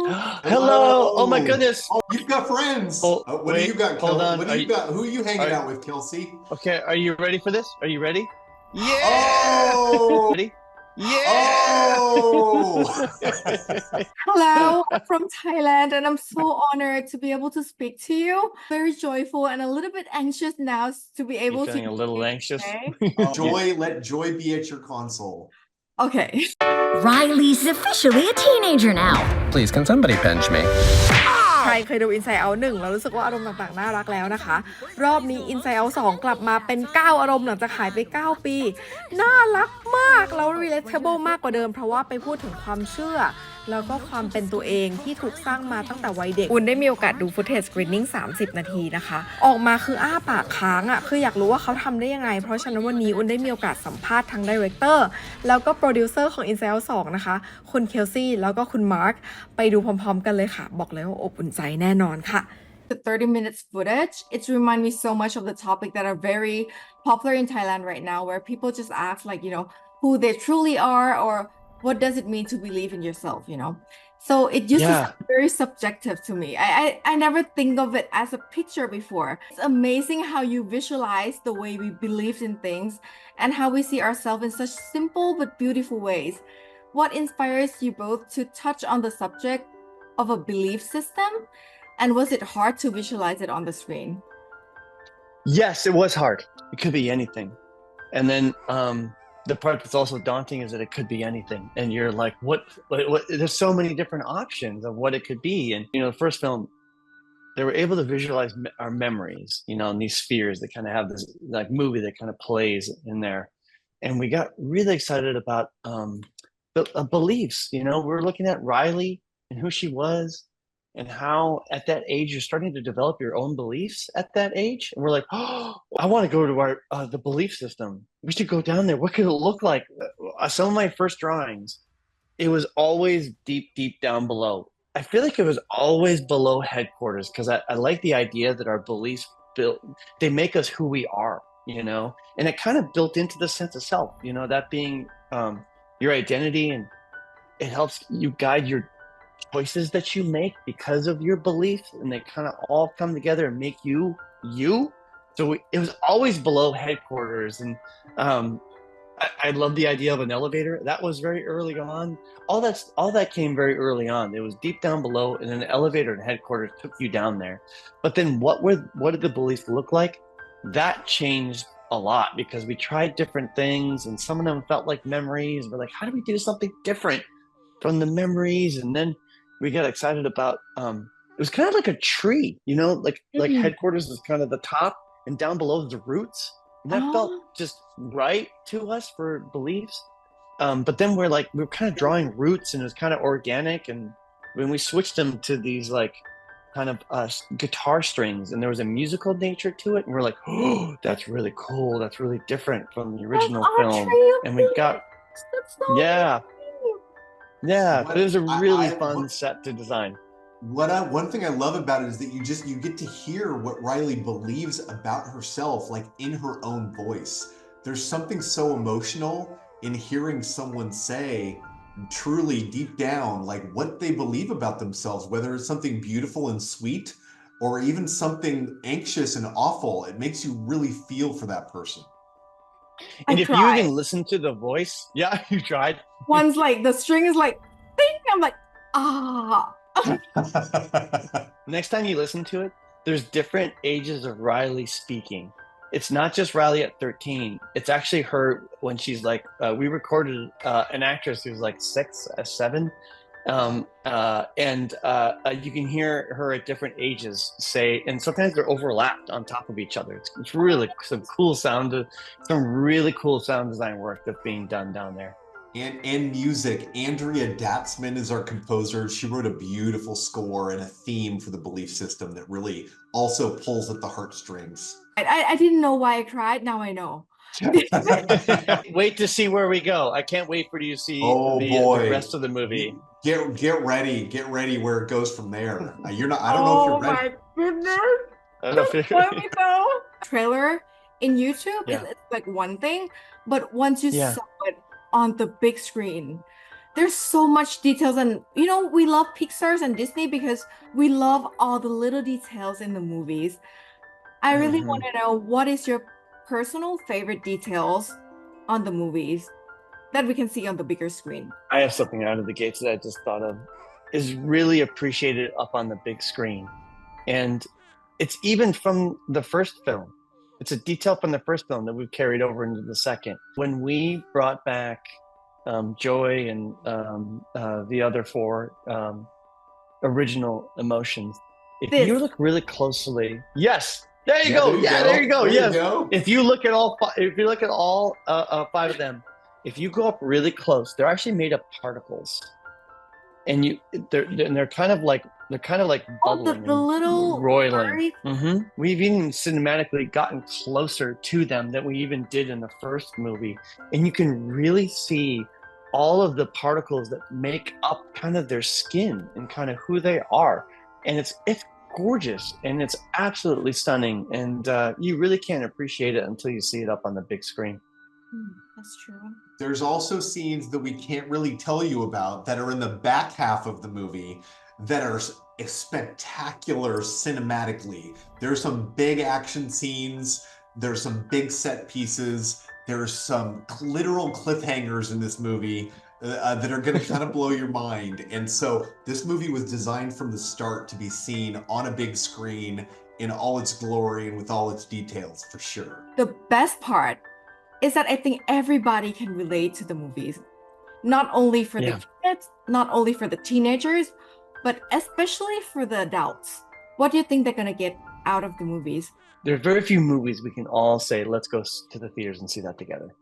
Hello. Oh my Hello. goodness. Oh, you've got friends. Oh, What do you wait, got, hold Kelsey? on. What do you got? Who are you hanging out with, Kelsey? Okay, are you ready for this? Are you ready? Yeah. Oh, Ready? Yeah. oh. Hello, I'm from Thailand and I'm so honored to be able to speak to you. Very joyful and a little bit anxious now to be You able feeling to a little today. anxious? Let joy be at your console. Okay. Riley's officially a teenager now. Please, can somebody pinch me? ใครเคยดู Inside Out 1แล้วรู้สึกว่าอารมณ์ต่างๆน่ารักแล้วนะคะรอบนี้ Inside Out 2 กลับมาเป็น9อารมณ์หลังจากหายไป9ปีน่ารักมากแล้ว relatable มากกว่าเดิมเพราะว่าไปพูดถึงความเชื่อแล้วก็ความเป็นตัวเองที่ถูกสร้างมาตั้งแต่วัยเด็กอุ่นได้มีโอกาสดู footage screening 30 นาทีนะคะออกมาคืออ้าปากค้างคืออยากรู้ว่าเขาทำได้ยังไงเพราะฉะนั้นวันนี้อุ่นได้มีโอกาสสัมภาษณ์ทั้ง director แล้วก็ producer ของ Inside Out 2 นะคะคุณเคลซี่แล้วก็คุณมาร์คไปดูพร้อมๆกันเลยค่ะบอกเลยว่าอบอุ่นใจแน่นอนค่ะThe 30 minutes footage, it's remind me so much of the topic that are very popular in Thailand right now, where people just ask like, who they truly are or what does it mean to believe in yourself, So it used to sound very subjective to me. I never think of it as a picture before. It's amazing how you visualize the way we believed in things and how we see ourselves in such simple but beautiful ways. What inspires you both to touch on the subject of a belief system? And was it hard to visualize it on the screen? Yes, it was hard. It could be anything. And then the part that's also daunting is that it could be anything. And you're like, what? There's so many different options of what it could be. And, the first film, they were able to visualize our memories, and these spheres that kind of have this like movie that kind of plays in there. And we got really excited about beliefs. We're looking at Riley and who she was. And how at that age you're starting to develop your own beliefs at that age. And we're like, oh, I want to go to our the belief system. We should go down there. What could it look like? Some of my first drawings, it was always deep down below. I feel like it was always below headquarters because I like the idea that our beliefs they make us who we are, and it kind of built into the sense of self, that being your identity, and it helps you guide your choices that you make because of your beliefs, and they kind of all come together and make you. So it was always below headquarters, and I love the idea of an elevator. That was very early on. All that came very early on. It was deep down below, and an elevator and headquarters took you down there. But then what did the beliefs look like? That changed a lot because we tried different things, and some of them felt like memories. We're like, how do we do something different from the memories? And then we got excited about it was kind of like a tree, like headquarters is kind of the top and down below is the roots, and that felt just right to us for beliefs. But then we're kind of drawing roots, and it was kind of organic, and when we switched them to these like kind of guitar strings, and there was a musical nature to it, and we're like, oh, that's really cool, that's really different from the original film. And we got but it was a really fun set to design. One thing I love about it is that you get to hear what Riley believes about herself, like in her own voice. There's something so emotional in hearing someone say truly deep down, like what they believe about themselves, whether it's something beautiful and sweet or even something anxious and awful. It makes you really feel for that person. And if you even listen to the voice, you tried. One's like the string is like, ding. I'm like, ah. Next time you listen to it, there's different ages of Riley speaking. It's not just Riley at 13. It's actually her when she's like, we recorded an actress who's like 6, 7. And you can hear her at different ages say, and sometimes they're overlapped on top of each other. It's really some really cool sound design work that's being done down there. And music. Andrea Datzman is our composer. She wrote a beautiful score and a theme for the belief system that really also pulls at the heartstrings. I didn't know why I cried. Now I know. Wait to see where we go. I can't wait for you to see the rest of the movie. Get ready where it goes from there. I don't know if you're ready. Oh my goodness. I don't know if Let me know. Trailer in YouTube, it's like one thing, but once you saw it on the big screen, there's so much details, and we love Pixar's and Disney because we love all the little details in the movies. I really want to know, what is your personal favorite details on the movies that we can see on the bigger screen? I have something out of the gates that I just thought of is really appreciated up on the big screen. And it's even from the first film. It's a detail from the first film that we've carried over into the second. When we brought back Joy and the other four original emotions, if you look really closely, yes, there you go. There you go. Yes. If you look at all five of them, if you go up really close, they're actually made of particles, and they're kind of like bubbling, the little roiling. We've even cinematically gotten closer to them than we even did in the first movie, and you can really see all of the particles that make up kind of their skin and kind of who they are, and it's gorgeous and it's absolutely stunning, and you really can't appreciate it until you see it up on the big screen. That's true. There's also scenes that we can't really tell you about that are in the back half of the movie that are spectacular cinematically. There's some big action scenes, there's some big set pieces, there's some literal cliffhangers in this movie that are going to kind of blow your mind. And so this movie was designed from the start to be seen on a big screen in all its glory and with all its details, for sure. The best part is that I think everybody can relate to the movies. Not only for the kids, not only for the teenagers, but especially for the adults. What do you think they're going to get out of the movies? There are very few movies we can all say, let's go to the theaters and see that together.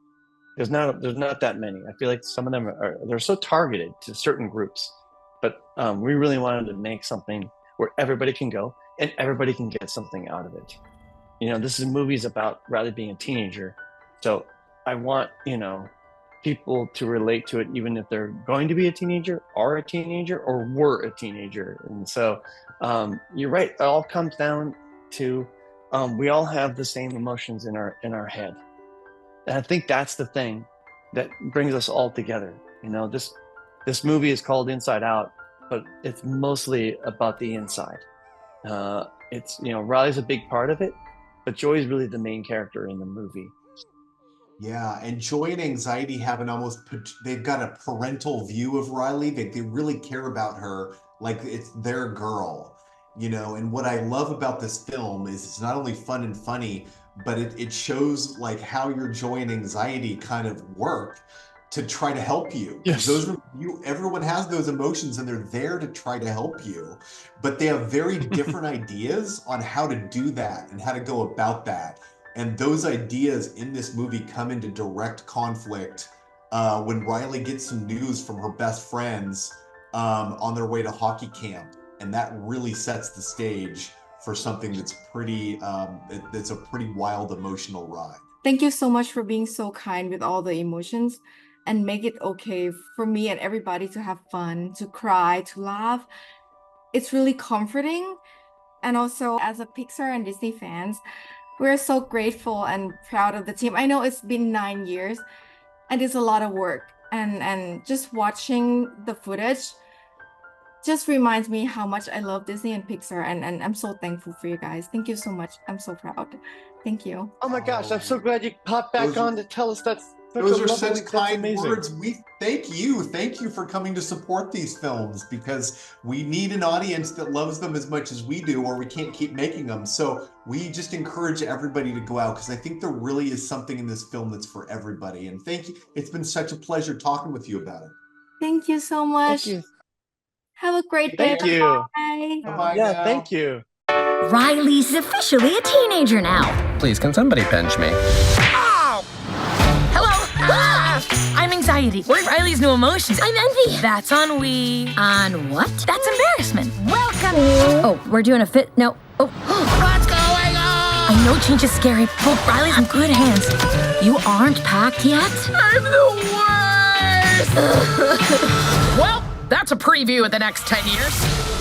There's not that many. I feel like some of them they're so targeted to certain groups, but we really wanted to make something where everybody can go and everybody can get something out of it. This is movies about Riley being a teenager. So I want, people to relate to it, even if they're going to be a teenager, are a teenager, or were a teenager. And so you're right. It all comes down to we all have the same emotions in our head. And I think that's the thing that brings us all together. This movie is called Inside Out, but it's mostly about the inside. It's, Riley's a big part of it, but Joy is really the main character in the movie. Yeah, and Joy and Anxiety have they've got a parental view of Riley. They really care about her like it's their girl, and what I love about this film is it's not only fun and funny, but it shows like how your joy and anxiety kind of work to try to help you. Yes. Everyone has those emotions and they're there to try to help you, but they have very different ideas on how to do that and how to go about that. And those ideas in this movie come into direct conflict when Riley gets some news from her best friends on their way to hockey camp. And that really sets the stage for something that's that's a pretty wild emotional ride. Thank you so much for being so kind with all the emotions and make it okay for me and everybody to have fun, to cry, to laugh. It's really comforting. And also, as a Pixar and Disney fans, we're so grateful and proud of the team. I know it's been 9 years and it's a lot of work. And just watching the footage just reminds me how much I love Disney and Pixar. And I'm so thankful for you guys. Thank you so much. I'm so proud. Thank you. Oh my gosh, I'm so glad you popped back on to tell us that. Those are such kind words. We thank you. Thank you for coming to support these films, because we need an audience that loves them as much as we do, or we can't keep making them. So we just encourage everybody to go out, because I think there really is something in this film that's for everybody. And thank you. It's been such a pleasure talking with you about it. Thank you so much. Thank you. Have a great day. Thank you. Bye. Bye-bye Yeah, now. thank you. Riley's officially a teenager now. Please, can somebody pinch me? Hello. I'm Anxiety. We're Riley's new emotions. I'm Envy. That's ennui. On what? That's embarrassment. Welcome. Oh, we're doing a fit. No. Oh. What's going on? I know change is scary, but Riley's in good hands. You aren't packed yet? I'm the worst. Well, that's a preview of the next 10 years.